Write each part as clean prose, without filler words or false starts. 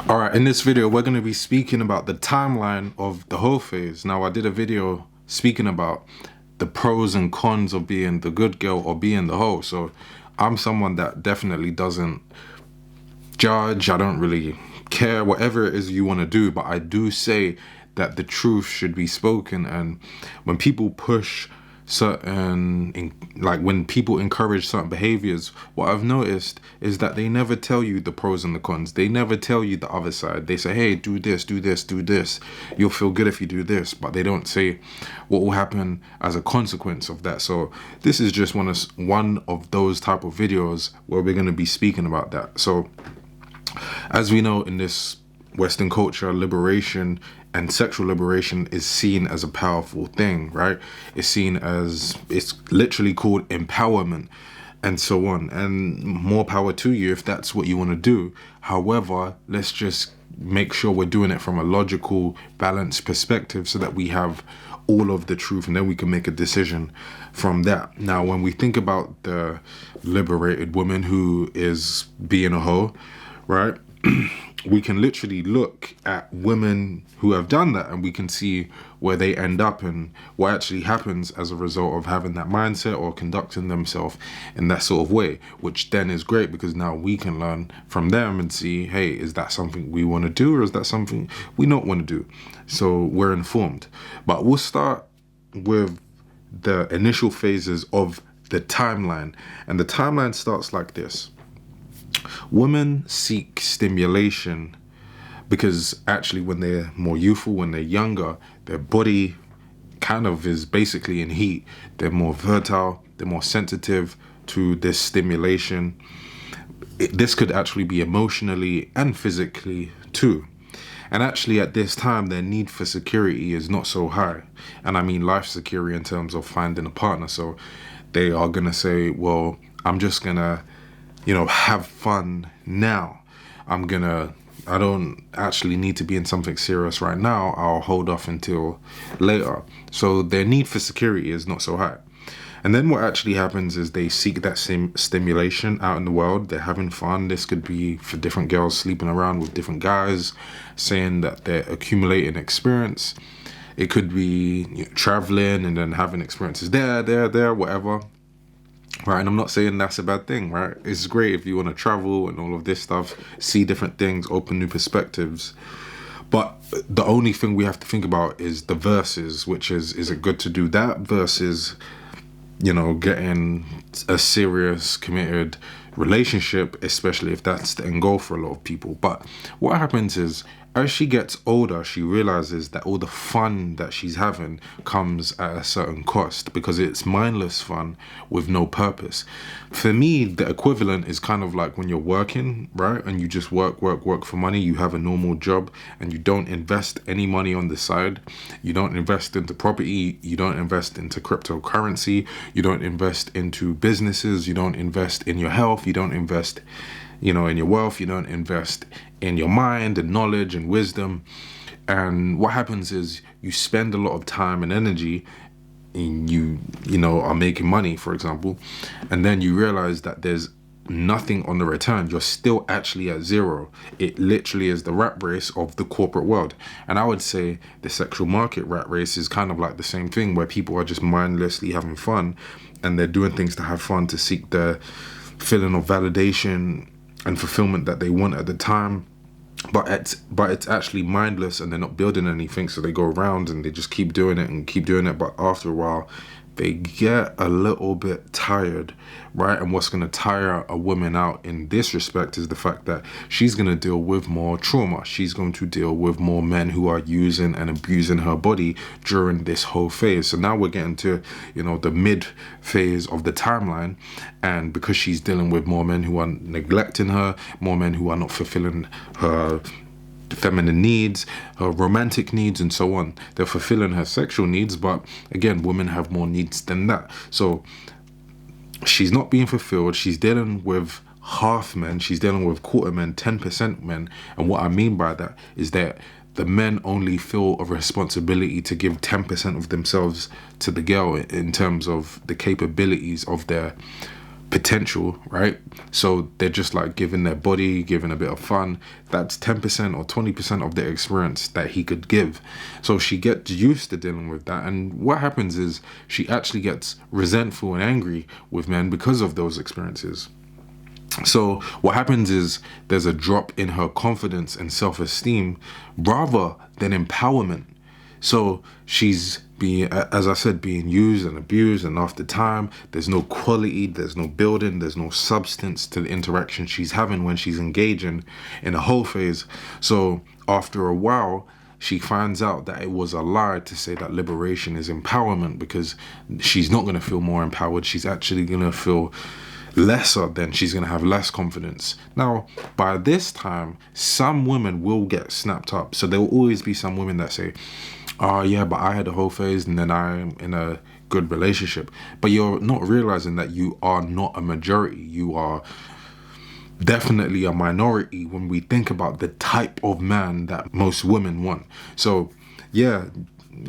All right, in this video, we're going to be speaking about the timeline of the whole phase. Now, I did a video speaking about the pros and cons of being the good girl or being the hoe. So I'm someone that definitely doesn't judge. I don't really care, whatever it is you want to do. But I do say that the truth should be spoken. And when people push like when people encourage certain behaviors, what I've noticed is that they never tell you the pros and the cons. They never tell you the other side. They say, hey, do this, do this, do this. You'll feel good if you do this, but they don't say what will happen as a consequence of that. So this is just one of those type of videos where we're going to be speaking about that. So as we know, in this Western culture, liberation and sexual liberation is seen as a powerful thing, right? It's seen as, it's literally called empowerment and so on. And more power to you if that's what you want to do. However, let's just make sure we're doing it from a logical, balanced perspective so that we have all of the truth and then we can make a decision from that. Now, when we think about the liberated woman who is being a hoe, right? We can literally look at women who have done that and we can see where they end up and what actually happens as a result of having that mindset or conducting themselves in that sort of way, which then is great because now we can learn from them and see, hey, is that something we want to do or is that something we don't want to do? So we're informed. But we'll start with the initial phases of the timeline. And the timeline starts like this. Women seek stimulation because actually when they're more youthful, when they're younger, their body kind of is basically in heat. They're more fertile, they're more sensitive to this stimulation. This could actually be emotionally and physically too. And actually at this time, their need for security is not so high. And I mean life security in terms of finding a partner. So they are going to say, well, I'm just going to have fun now. I don't actually need to be in something serious right now. I'll hold off until later. So their need for security is not so high. And then what actually happens is they seek that same stimulation out in the world. They're having fun. This could be for different girls sleeping around with different guys, saying that they're accumulating experience. It could be traveling and then having experiences there, whatever. Right, and I'm not saying that's a bad thing, right? It's great if you want to travel and all of this stuff, see different things, open new perspectives. But the only thing we have to think about is the versus, which is it good to do that versus, getting a serious, committed relationship, especially if that's the end goal for a lot of people. But what happens is, as she gets older, she realizes that all the fun that she's having comes at a certain cost because it's mindless fun with no purpose. For me, the equivalent is kind of like when you're working, right? And you just work for money. You have a normal job and you don't invest any money on the side. You don't invest into property. You don't invest into cryptocurrency. You don't invest into businesses. You don't invest in your health. You don't invest in your wealth. You don't invest in your mind and knowledge and wisdom. And what happens is you spend a lot of time and energy and you are making money, for example, and then you realize that there's nothing on the return. You're still actually at zero. It literally is the rat race of the corporate world. And I would say the sexual market rat race is kind of like the same thing, where people are just mindlessly having fun and they're doing things to have fun, to seek the feeling of validation and fulfillment that they want at the time. But it's actually mindless and they're not building anything. So they go around and they just keep doing it. But after a while, they get a little bit tired, right? And what's going to tire a woman out in this respect is the fact that she's going to deal with more trauma. She's going to deal with more men who are using and abusing her body during this whole phase. So now we're getting to, the mid phase of the timeline. And because she's dealing with more men who are neglecting her, more men who are not fulfilling her feminine needs, her romantic needs, and so on. They're fulfilling her sexual needs, but again, women have more needs than that. So she's not being fulfilled. She's dealing with half men. She's dealing with quarter men, 10% men. And what I mean by that is that the men only feel a responsibility to give 10% of themselves to the girl in terms of the capabilities of their potential, right? So they're just like giving their body, giving a bit of fun. That's 10% or 20% of the experience that he could give. So she gets used to dealing with that, and what happens is she actually gets resentful and angry with men because of those experiences. So what happens is there's a drop in her confidence and self-esteem rather than empowerment. So she's being, as I said, being used and abused, and after time, there's no quality, there's no building, there's no substance to the interaction she's having when she's engaging in a whole phase. So after a while, she finds out that it was a lie to say that liberation is empowerment, because she's not going to feel more empowered. She's actually going to feel lesser, then she's going to have less confidence. Now, by this time, some women will get snapped up. So there will always be some women that say, oh yeah, but I had a whole phase and then I'm in a good relationship. But you're not realizing that you are not a majority. You are definitely a minority when we think about the type of man that most women want. So yeah,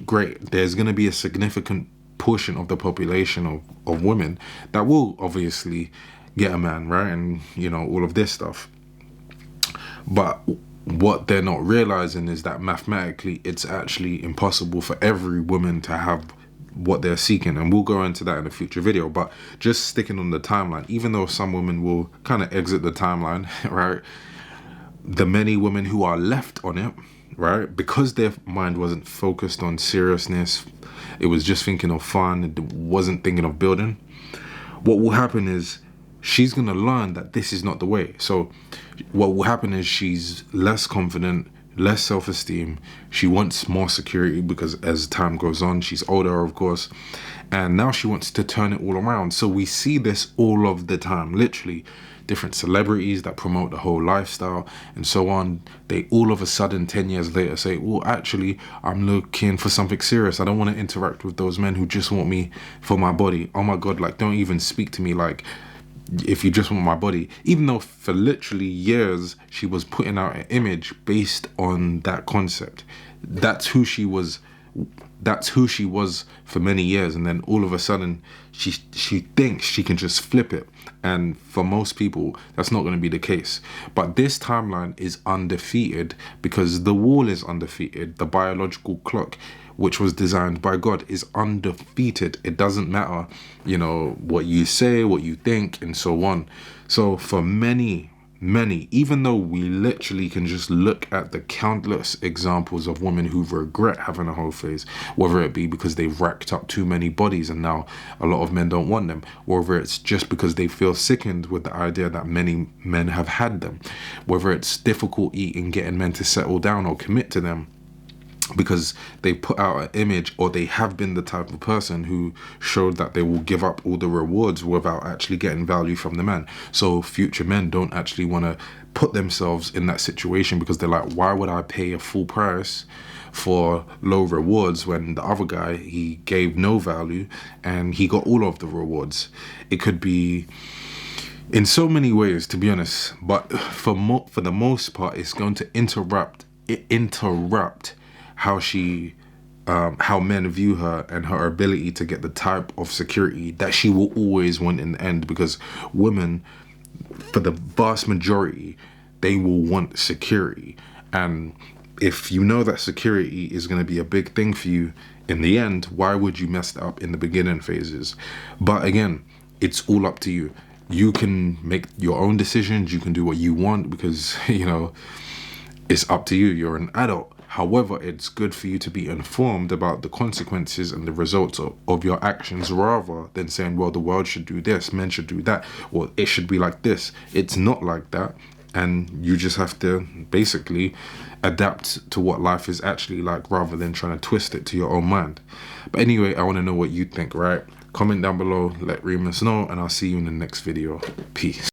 great. There's going to be a significant portion of the population of women that will obviously get a man, right? And, you know, all of this stuff. But what they're not realizing is that mathematically it's actually impossible for every woman to have what they're seeking, and we'll go into that in a future video. But just sticking on the timeline, even though some women will kind of exit the timeline, right, the many women who are left on it, right, because their mind wasn't focused on seriousness, it was just thinking of fun, it wasn't thinking of building, what will happen is she's going to learn that this is not the way. So what will happen is she's less confident, less self-esteem. She wants more security because as time goes on, she's older, of course, and now she wants to turn it all around. So we see this all of the time, literally. Different celebrities that promote the whole lifestyle and so on, they all of a sudden 10 years later say, well, actually, I'm looking for something serious. I don't want to interact with those men who just want me for my body. Oh my God, like, don't even speak to me like if you just want my body. Even though for literally years she was putting out an image based on that concept. That's who she was for many years, and then all of a sudden she thinks she can just flip it. And for most people, that's not going to be the case. But this timeline is undefeated because the wall is undefeated. The biological clock, which was designed by God, is undefeated. It doesn't matter, you know, what you say, what you think, and so on. So for many, even though we literally can just look at the countless examples of women who regret having a whole phase, whether it be because they've racked up too many bodies and now a lot of men don't want them, whether it's just because they feel sickened with the idea that many men have had them, whether it's difficulty in getting men to settle down or commit to them because they put out an image, or they have been the type of person who showed that they will give up all the rewards without actually getting value from the man. So future men don't actually want to put themselves in that situation because they're like, why would I pay a full price for low rewards when the other guy, he gave no value and he got all of the rewards? It could be in so many ways, to be honest, but for the most part, it's going to interrupt how men view her and her ability to get the type of security that she will always want in the end. Because women, for the vast majority, they will want security. And if you know that security is going to be a big thing for you in the end, why would you mess that up in the beginning phases? But again, it's all up to you. You can make your own decisions. You can do what you want because, you know, it's up to you. You're an adult. However, it's good for you to be informed about the consequences and the results of your actions, rather than saying, well, the world should do this, men should do that, or it should be like this. It's not like that. And you just have to basically adapt to what life is actually like, rather than trying to twist it to your own mind. But anyway, I want to know what you think, right? Comment down below, let Reemus know, and I'll see you in the next video. Peace.